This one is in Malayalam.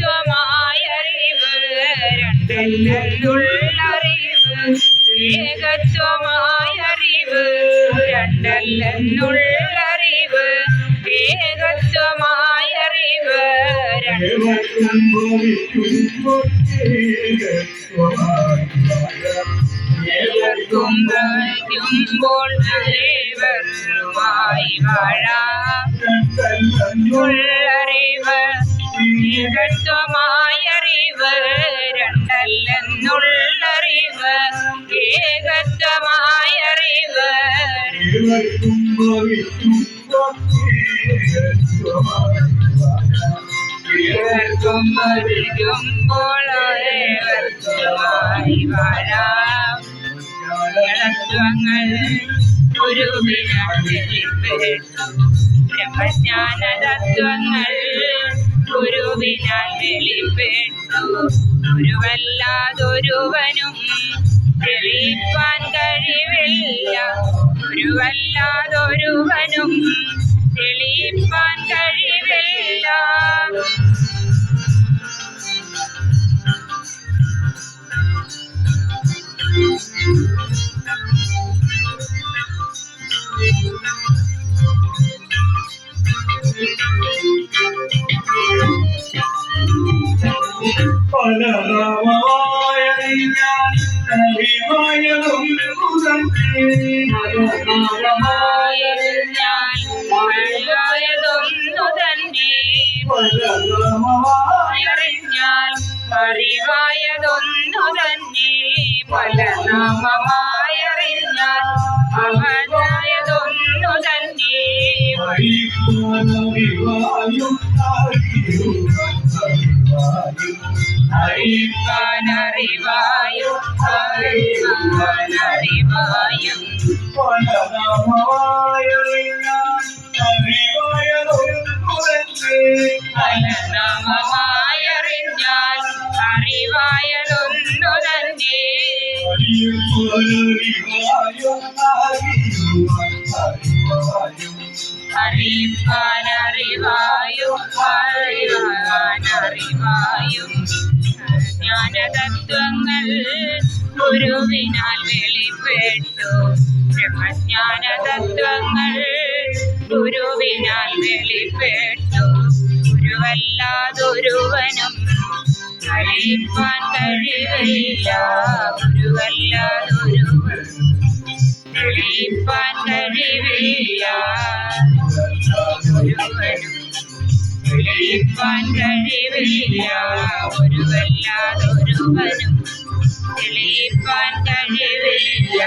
ഏകത്വമായറിവ് രണ്ടല്ലെന്നുള്ളറിവ് ഏകത്വമായറിവ് രണ്ടല്ലെന്നുള്ളറിവ് ഏകത്വമായറിവ് ഏവർക്കുമ്പോൾ ഏവരുമായി വാഴാം ഉള്ളറിവ് ഏകത്വമായറിവ് രണ്ടല്ലെന്നുള്ളറിവ് ഏകത്വമായറിവ് ഏവർക്കും ഭവിക്കുമ്പോൾ ഏവർക്കുമായി വാഴാം തത്വങ്ങൾ ഗുരുവിനാൽ വെളിപ്പെട്ടു ബ്രഹ്മജ്ഞാന തത്വങ്ങൾ ഗുരുവിനാൽ വെളിപ്പെട്ടു ഗുരുവല്ലാതൊരുവനും തെളിയിപ്പാൻ കഴിവില്ല ഗുരുവല്ലാതൊരുവനും തെളിയിപ്പാൻ കഴിവില്ല അറിവായതൊന്നു തന്നെ പലനാമമായറിഞ്ഞാൽ അവനായതൊന്നു തന്നെ അറിവായും അറിവായും പലനാമമായറിഞ്ഞാൽ അറിവായതൊന്നു തന്നെ അറിവായും അറിവായും ജ്ഞാനതത്വങ്ങൾ ഗുരുവിനാൽ വെളിപ്പെട്ടു ബ്രഹ്മജ്ഞാനതത്വങ്ങൾ ഗുരുവിനാൽ വെളിപ്പെട്ടു ഗുരുവല്ലാതൊരുവനും അറിയിപ്പാൻ കഴിവില്ല ഗുരുവല്ലാതൊരുവനും തെളിയിപ്പാൻ കഴിവില്ല ഒരുവനും തെളിയിപ്പാൻ കഴിവില്ല ഒരുവല്ലാതൊരുവനും തെളിയിപ്പാൻ കഴിവില്ല